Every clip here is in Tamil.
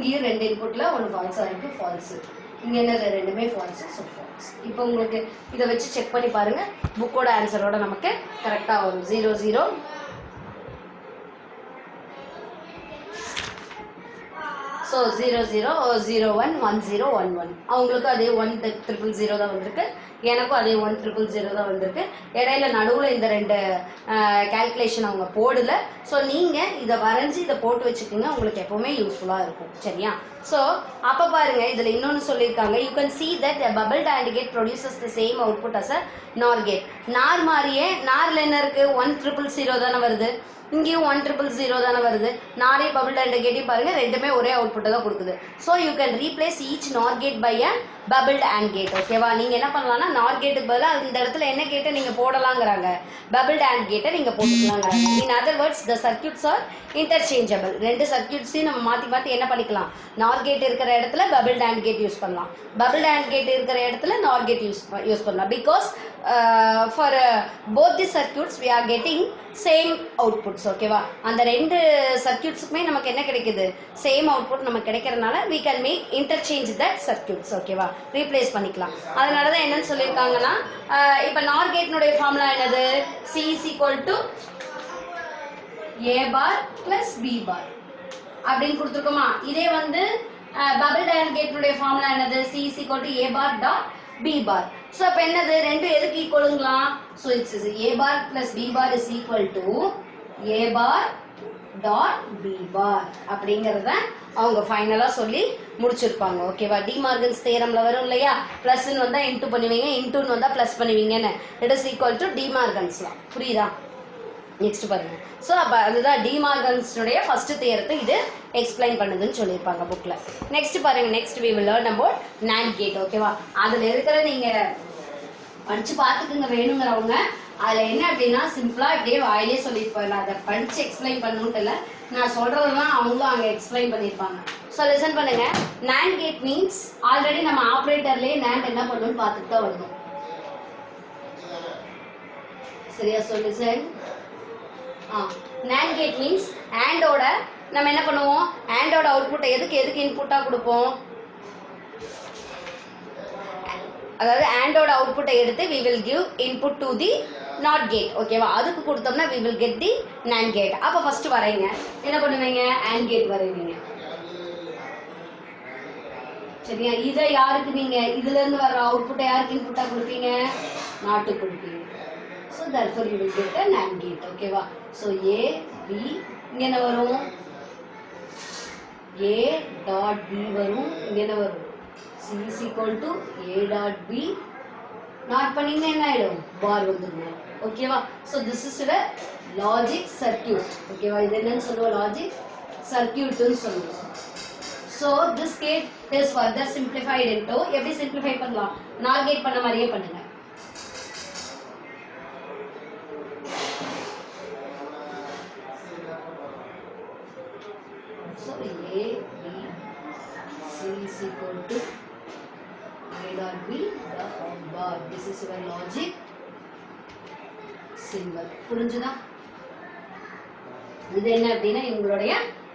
இங்கேயும் ரெண்டு இன்புட்ல ஒன்று ஃபால்ஸா இருக்கு, ஃபால்ஸ். இங்க என்னது ரெண்டுமே ஃபால்ஸ், ஸோ ஃபால்ஸ். இப்போ உங்களுக்கு இதை வச்சு செக் பண்ணி பாருங்க, புக்கோட ஆன்சரோட நமக்கு கரெக்டா வரும். 0 0 ஸோ 0 0 0 1 1 0 1 1. அவங்களுக்கு அதே 1 000 தான் வந்திருக்கு, எனக்கும் அதே 1 000 தான் வந்திருக்கு. இடையில நடுவில் இந்த ரெண்டு கால்குலேஷன் அவங்க போடல. ஸோ நீங்கள் இதை வரைஞ்சி இதை போட்டு வச்சுக்கோங்க, உங்களுக்கு எப்போவுமே யூஸ்ஃபுல்லாக இருக்கும். சரியா? ஸோ அப்போ பாருங்க, இதில் இன்னொன்று சொல்லியிருக்காங்க, you can see that a bubbled AND gate produces the same output as a NOR gate. நார் மாதிரியே நாரில் என்ன இருக்கு, 1 000 தானே வருது, இங்கேயும் 1 000 தானே வருது. நாரே பபிள் அண்ட் கேட்டையும் பாருங்க, ரெண்டுமே ஒரே அவுட்புட்டை தான் கொடுக்குது. So you can replace each nor gate by a bubbled and gate. ஓகேவா? நீங்கள் என்ன பண்ணலாம்னா, நார் கேட்டுக்கு பதிலாக இந்த இடத்துல என்ன கேட்டை நீங்கள் போடலாங்கிறாங்க, பபிள்ட் அண்ட் கேட்டை நீங்கள் போட்டுக்கலாங்கிறாங்க. In other words the circuits are interchangeable. ரெண்டு சர்க்யூட்ஸையும் நம்ம மாற்றி மாற்றி என்ன பண்ணிக்கலாம், நார் கேட் இருக்கிற இடத்துல பபிள்ட் அண்ட் கேட் யூஸ் பண்ணலாம், பபிள்ட் அண்ட் கேட் இருக்கிற இடத்துல நார் கேட் யூஸ் பண்ணலாம். Because for both the circuits we are getting same outputs. ஓகேவா? அந்த ரெண்டு சர்க்யூட்ஸ்க்குமே நமக்கு என்ன கிடைக்குது, சேம் அவுட்புட் நமக்கு கிடைக்கிறதுனால we can make interchange that circuits. ஓகேவா? ரீப்ளேஸ் பண்ணிக்கலாம். அதனால தான் என்னன்னு சொல்லியிருக்காங்கன்னா, இப்போ நார் கேட்னுடைய ஃபார்முலா என்னது, C is equal to A bar plus B bar அப்படின்னு கொடுத்துருக்கோமா. இதே வந்து பபிள் அண்ட் கேட்னுடைய ஃபார்முலா என்னது, C is equal to A bar dot B bar. So அப்ப என்னது, ரெண்டு எதுக்கு ஈக்குவலுங்களா, so it's A bar plus B bar is equal to A bar dot B bar அப்படிங்கறத அவங்க ஃபைனலா சொல்லி முடிச்சிருப்பாங்க. ஓகேவா? டி மார்கன்ஸ் தியரம்ல வரும் இல்லையா, பிளஸ்ன்னு வந்தா இன்டூ பண்ணுவீங்க, இன்டூன்னு வந்தா பிளஸ் பண்ணுவீங்கன்னு. It is equal to De Morgan's law. புரியுதா? நெக்ஸ்ட் பாருங்க. ஸோ அப்போ அதுதான் டி மார்கன்ஸுடைய ஃபர்ஸ்ட் தியரத்தை இது எக்ஸ்பிளைன் பண்ணுதுன்னு சொல்லியிருப்பாங்க புக்கில். நெக்ஸ்ட் பாருங்க, next we will learn about NAND gate. ஓகேவா? அதில் இருக்கிற நீங்கள் படித்து பார்த்துக்குங்க வேணுங்கிறவங்க. அதில் என்ன அப்படின்னா, சிம்பிளாக இப்படியே வாயிலே சொல்லியிருப்பாங்க, அதை படித்து எக்ஸ்பிளைன் பண்ணணுன்ட்டு இல்லை, நான் சொல்கிறதெல்லாம் அவங்களும் அங்கே எக்ஸ்பிளைன் பண்ணியிருப்பாங்க. ஸோ லிசன் பண்ணுங்க. NAND gate மீன்ஸ் ஆல்ரெடி நம்ம ஆப்ரேட்டர்லேயே NAND என்ன பண்ணணும்னு பார்த்துட்டு தான் வரணும். சரியா சொல்லு sir? NAND gate means AND ஓட நம்ம என்ன பண்ணுவோம், AND ஓட அவுட்புட்டை எதுக்கு இன்புட்டா கொடுப்போம், அதாவது AND ஓட அவுட்புட்டை எடுத்து we will give input to the NOT gate. ஓகேவா? அதுக்கு கொடுத்தோம்னா we will get the NAND gate. அப்போ ஃபர்ஸ்ட் வரைங்க, என்ன பண்ணுவீங்க, AND gate வரைவீங்க. சரியா? இதை யாருக்கு நீங்க இதுல இருந்து வர்ற அவுட்புட்டை யாருக்கு இன்புட்டா கொடுப்பீங்க, நாட்டுக்கு கொடுப்பீங்க. So therefore you will get a NAND gate. ஓகேவா? So A B இங்க என்ன வரும், A dot B வரும், இங்க என்ன வரும், C is equal to A dot B. Not பண்ணீங்கன்னா என்ன ஆயிடும், பார் வந்துடும். ஓகேவா? So this is the logic circuit. ஓகேவா? இது என்னன்னு சொல்லுவோம், லாஜிக் சர்க்யூட்னு சொல்லுவோம். So this gate is further simplified into, எப்படி சிம்பிளிஃபை பண்ணலாம், நார் கேட் பண்ண மாதிரியே பண்ணுங்க. So A B C is equal to A dot B dot bar. This is your logic symbol. புரிஞ்சுதா? இது என்ன அப்படின்னா இவங்களுடைய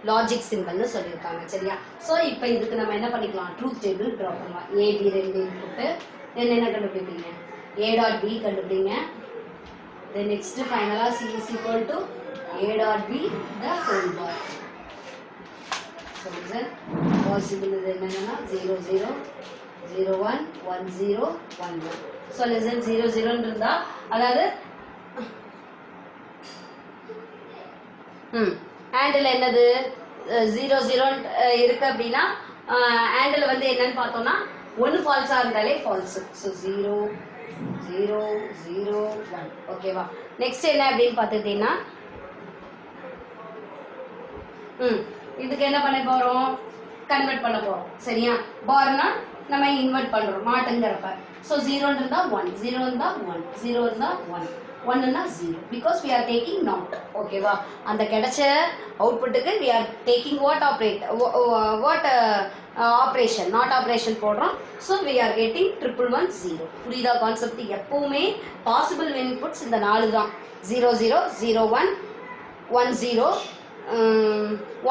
லாஜிக் சிம்பிள்னு சொல்லியிருக்காங்க. சரியா? ஸோ இப்போ இதுக்கு நம்ம என்ன பண்ணிக்கலாம், ட்ரூத் டேபிள் ட்ரா பண்ணலாம். A B ரெண்டு இன்புட்டு, தென் என்ன கண்டுபிடிப்பீங்க, A dot B கண்டுபிடிங்க. தென் நெக்ஸ்ட் ஃபைனலாக C is equal to A dot B the whole bar. Possible இது என்னன்னா 0 0 0 1 1 0 1 1. ஸோ லெசன் 0 0 இருந்தா, அதாவது ஹேண்டில் என்னது 0 0 இருக்கு அப்படின்னா, ஹேண்டில் வந்து என்னன்னு பார்த்தோம்னா, ஒன்று ஃபால்ஸாக இருந்தாலே ஃபால்ஸு. ஸோ 0 0 0 1. ஓகேவா? நெக்ஸ்ட் என்ன அப்படின்னு பார்த்துக்கிட்டீங்கன்னா, இதுக்கு என்ன பண்ண போறோம், கன்வெர்ட் பண்ண போறோம். சரியா? பார்னா நம்ம இன்வெர்ட் பண்றோம் நாட்டுங்கிறப்ப. ஸோ 0 இருந்தா 1, 0 இருந்தா 1, 0 இருந்தா 1, 1 இருந்தா 0, because we are taking not. ஓகேவா? அந்த கிடைச்ச அவுட்புட்டுக்கு we are taking what operation, not operation போடுறோம். So we are getting 1 1 0. புரியுதா கான்செப்ட்? எப்பவுமே பாசிபிள் இன்புட்ஸ் இந்த 4 தான், 0 0 0 1 1 0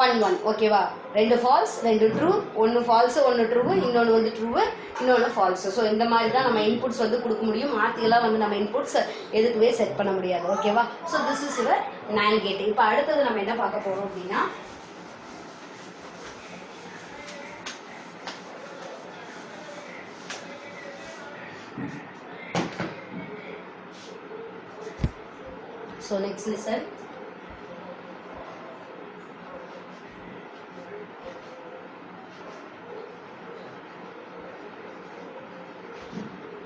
1 1. ஓகேவா? ரெண்டு ஃபால்ஸ் ரெண்டு ட்ரூ, ஒன்று ஃபால்ஸு ஒன்று ட்ரூவு, இன்னொன்று வந்து ட்ரூவு இன்னொன்று ஃபால்ஸு. ஸோ இந்த மாதிரி தான் நம்ம இன்புட்ஸ் வந்து கொடுக்க முடியும். மாற்றியெல்லாம் வந்து நம்ம இன்புட்ஸ் எதுக்குவே செட் பண்ண முடியாது. ஓகேவா? So this is your NAND gate. இப்போ அடுத்தது நம்ம என்ன பார்க்க போகிறோம் அப்படின்னா, so next listen.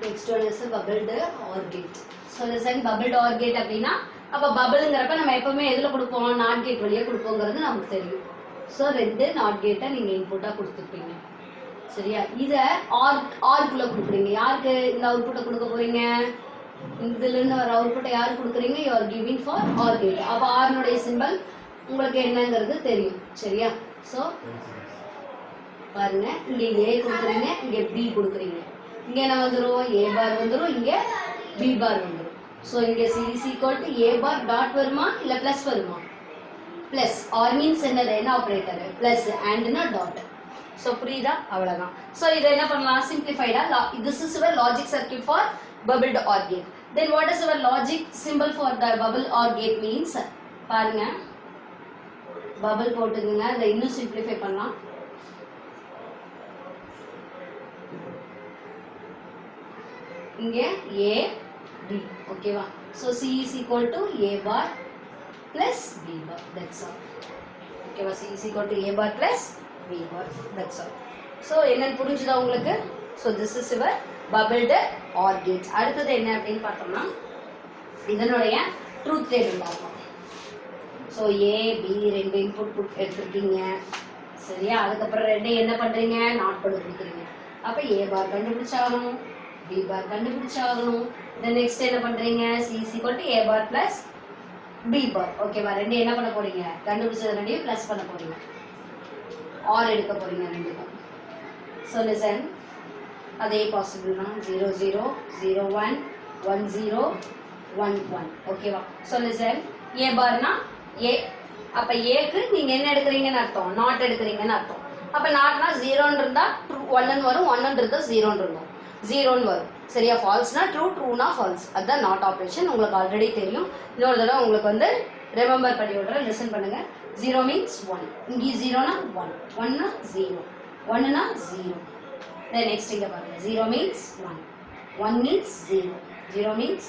Next one is a bubbled OR gate. So listen, bubbled OR gate அப்படினா அப்ப பபிள்ங்கறப்ப நம்ம எப்பவுமே எதுல கொடுப்போம்? நாட் கேட் வழியா கொடுப்போம்ங்கிறது நமக்கு தெரியும். சோ ரெண்டு நாட் கேட்டை நீங்க இன்புட்டா கொடுத்துப்பீங்க. சரியா? இத OR குள்ள கொடுக்குறீங்க. யாருக்கு இந்த அவுட்புட்டை கொடுக்க போறீங்க? இதுல இருந்து வர அவுட்புட்டை யாரு கொடுக்குறீங்க? you are giving for OR gate. அப்ப OR னுடைய சிம்பல் உங்களுக்கு என்னங்கிறது தெரியும். சரியா? சோ பாருங்க, இங்க A கொடுக்குறீங்க, இங்க B கொடுக்குறீங்க. இங்க என்ன வந்துரும்? A பார் வந்துரும், இங்க B பார் வந்துரும். சோ இங்க C is equal to A bar dot வருமா இல்ல பிளஸ் வருமா? பிளஸ். OR மீன்ஸ் என்னது? என்ன ஆபரேட்டர்? பிளஸ் அண்ட்னா டாட். சோ புரியுதா? அவ்வளவுதான். சோ இத என்ன பண்ணலாம்? சிம்பிளிஃபைடா this is our logic circuit for bubbled OR gate. Then what is our logic symbol for the bubble OR gate means? பாருங்க, bubble போட்டுங்க. இத இன்னும் சிம்பிளிஃபை பண்ணலாம். இங்க A B. ஓகேவா? so C is equal to A bar plus B bar. That's all. ஓகேவா? C is equal to A bar plus B bar. That's all. so என்னன்னு புரிஞ்சுதா உங்களுக்கு? so this is your bubbled OR gate. அடுத்தது என்ன அப்படினு பார்த்தோம்னா, இதனுடைய ட்ரூத் டேபிள் பார்ப்போம். so A B ரெண்டு இன்புட் எடுத்துட்டீங்க. சரியா? அதுக்கு அப்புறம் ரெண்டு என்ன பண்றீங்க? நாட் பண்ணி கொடுக்குறீங்க. அப்ப A bar கண்டுபிடிச்சாகணும், B bar கண்டுபிடிச்சாகணும். then next என்ன பண்றீங்க? C is equal to A bar plus B bar. ஓகேவா? ரெண்டு என்ன பண்ண போறீங்க? கண்டுபிடிச்சத ரெண்டையும் பிளஸ் பண்ண போறீங்க. OR எடுக்க போறீங்க ரெண்டுக்கும். so listen, அதே பாசிபிள் தான். 0 0 0 1 1 0 1 1. ஓகேவா? so listen, A பார்னா A. அப்ப A க்கு நீங்க என்ன எடுக்கறீங்கன்னு அர்த்தம்? நாட் எடுக்கறீங்கன்னு அர்த்தம். அப்ப நாட்னா 0 ன்னு இருந்தா 1 ன்னு வரும், 1 ன்னு இருந்தா 0 ன்னு இருக்கும். 0 ன்னு வரும். சரியா? ஃபால்ஸ்னா ட்ரூ, ட்ரூனா ஃபால்ஸ். அதான் நாட் ஆபரேஷன். உங்களுக்கு ஆல்ரெடி தெரியும். இன்னொரு தடவை உங்களுக்கு வந்து ரிமெம்பர் பண்ணி விடுறேன். லிசன் பண்ணுங்க. 0 மீன்ஸ் 1. இங்க 0 னா 1, 1 னா 0, 1 னா 0. then next இங்க பாருங்க. 0 means 1, 1 means 0, 0 means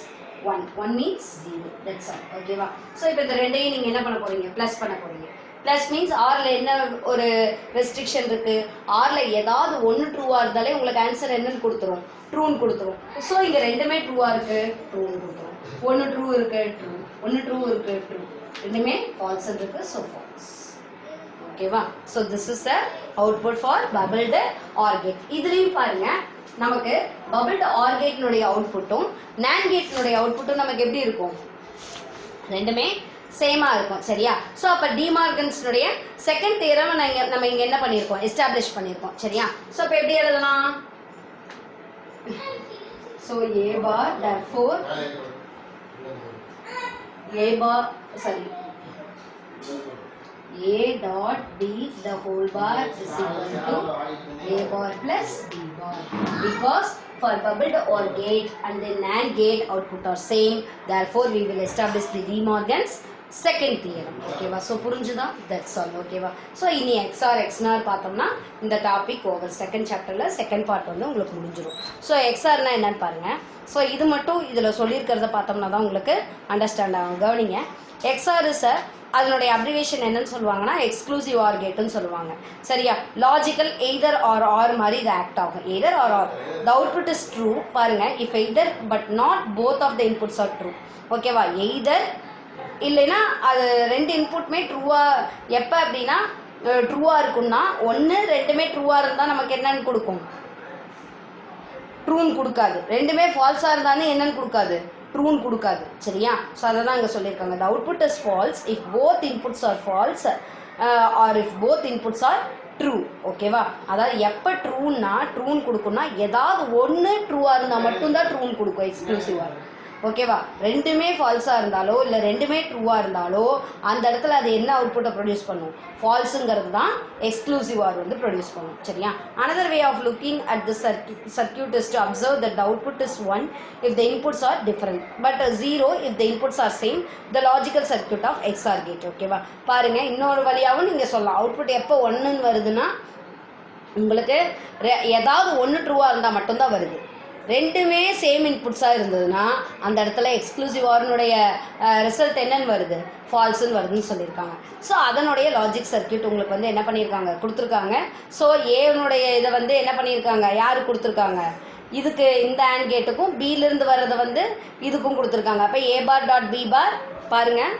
1, 1 means 0. that's all. ஓகேவா? சோ இப்போ இந்த ரெண்டையும் நீங்க என்ன பண்ண போறீங்க? பிளஸ் பண்ண போறீங்க. பிளஸ் மீன்ஸ் ஆர்ல என்ன ஒரு ரெஸ்ட்ரிக்ஷன் இருக்கு? ஆர்ல ஏதாவது ஒன்னு ட்ரூவா இருந்தாலே உங்களுக்கு ஆன்சர் என்னன்னு கொடுத்துரும்? ட்ரூன்னு கொடுத்துரும். சோ இங்க ரெண்டுமே ட்ரூவா இருக்கு, ட்ரூன்னு கொடுத்துரும். ஒன்னு ட்ரூ இருக்கு, ட்ரூ. ஒன்னு ட்ரூ இருக்கு, ட்ரூ. ரெண்டுமே ஃபால்ஸ் இருக்கு, சோ ஃபால்ஸ். ஓகேவா? So this is the output for bubbled OR gate. இதுலயும் பாருங்க, நமக்கு bubbled OR gate னுடைய அவுட்புட்டும் NAND gate னுடைய அவுட்புட்டும் நமக்கு எப்படி இருக்கும்? ரெண்டுமே சேமா இருக்கும். சரியா? சோ அப்ப டி மார்கன்ஸ்னுடைய செகண்ட் தியரம் நம்ம இங்க என்ன பண்ணிருக்கோம்? எஸ்டாப்லிஷ் பண்ணிருக்கோம். சரியா? சோ அப்ப எப்படி எழுதலாம்? so A bar therefore A bar sorry A dot B the whole bar is equal to A bar plus B bar, because for bubbled OR gate and the NAND gate output are same, therefore we will establish the De Morgan's second theorem. ஓகேவா? சோ புரிஞ்சுதா? that's all. ஓகேவா? சோ இனி XOR XNOR பார்த்தோம்னா இந்த டாபிக் ஓவர். செகண்ட் சாப்டர்ல செகண்ட் பார்ட் வந்து உங்களுக்கு முடிஞ்சிரும். சோ XORனா என்னன்னு பாருங்க. சோ இது மட்டும் இதுல சொல்லியிருக்கிறத பார்த்தோம்னா தான் உங்களுக்கு அண்டர்ஸ்டாண்ட் ஆகும். கவனிங்க. XOR இஸ் அதனுடைய அப்ரிவேஷன் என்னன்னு சொல்லுவாங்கன்னா எக்ஸ்க்ளூசிவ் OR கேட்னு சொல்லுவாங்க. சரியா? லாஜிக்கல் எய்தர் ஆர் ஆர் மாதிரி இது ஆக்ட் ஆகும். Either or or. the output is true. பாருங்க, if either but not both of the inputs are true. ஓகேவா? எய்தர் இல்லைன்னா அது ரெண்டு இன்புட்மே ட்ரூவா. எப்போ அப்படின்னா ட்ரூவா இருக்கும்னா ஒன்று ரெண்டுமே ட்ரூவா இருந்தால் நமக்கு என்னன்னு கொடுக்கும்? ட்ரூன்னு கொடுக்காது. ரெண்டுமே ஃபால்ஸாக இருந்தாலும் என்னன்னு கொடுக்காது? ட்ரூன்னு கொடுக்காது. சரியா? ஸோ அதை தான் இங்கே சொல்லியிருக்காங்க. the output is false if both inputs are false or if both inputs are true. ஓகேவா? அதாவது எப்போ ட்ரூன்னா ட்ரூன்னு கொடுக்கும்னா ஏதாவது ஒன்று ட்ரூவாக இருந்தால் மட்டும்தான் ட்ரூன்னு கொடுக்கும் எக்ஸ்க்ளூசிவாக. ஓகேவா? ரெண்டுமே ஃபால்ஸாக இருந்தாலோ இல்லை ரெண்டுமே ட்ரூவாக இருந்தாலோ அந்த இடத்துல அது என்ன அவுட்புட்டை ப்ரொடியூஸ் பண்ணும்? ஃபால்ஸுங்கிறது தான் எக்ஸ்க்ளூசிவ் ஆர் வந்து ப்ரொடியூஸ் பண்ணும். சரியா? another way of looking at the circuit is to observe that the output is 1 if the inputs are different but 0 if the inputs are same, the logical circuit of XOR gate. ஓகேவா? பாருங்க, இன்னொரு வழியாகவும் நீங்கள் சொல்லலாம். அவுட்புட் எப்போ 1ன்னு வருதுன்னா உங்களுக்கு ஏதாவது ஒன்று ட்ரூவாக இருந்தால் மட்டும்தான் வருது. ரெண்டுமே சேம் இன்புட்ஸாக இருந்ததுன்னா அந்த இடத்துல எக்ஸ்க்ளூசிவ் ஆர்னுடைய ரிசல்ட் என்னன்னு வருது? ஃபால்ஸுன்னு வருதுன்னு சொல்லியிருக்காங்க. ஸோ அதனுடைய லாஜிக் சர்க்கியூட் உங்களுக்கு வந்து என்ன பண்ணியிருக்காங்க? கொடுத்துருக்காங்க. ஸோ ஏனுடைய இதை வந்து என்ன பண்ணியிருக்காங்க? யார் கொடுத்துருக்காங்க? இதுக்கு இந்த ஆண்ட் கேட்டுக்கும் பியிலிருந்து வர்றதை வந்து இதுக்கும் கொடுத்துருக்காங்க. அப்போ ஏ பார் டாட் பி பார் பாருங்கள்.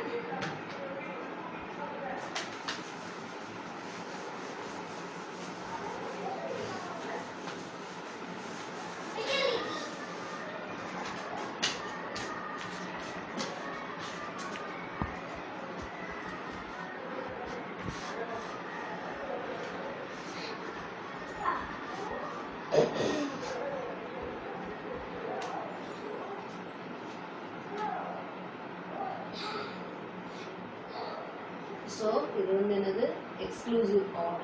ஸோ இது வந்து என்னது? Exclusive or.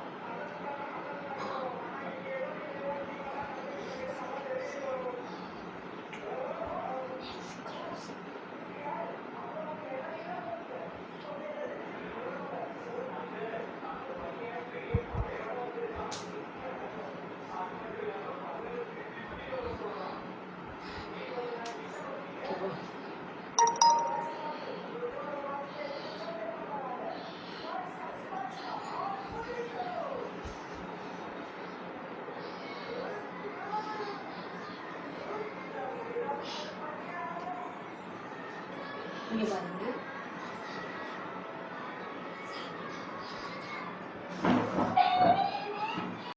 இங்கே பாருங்க,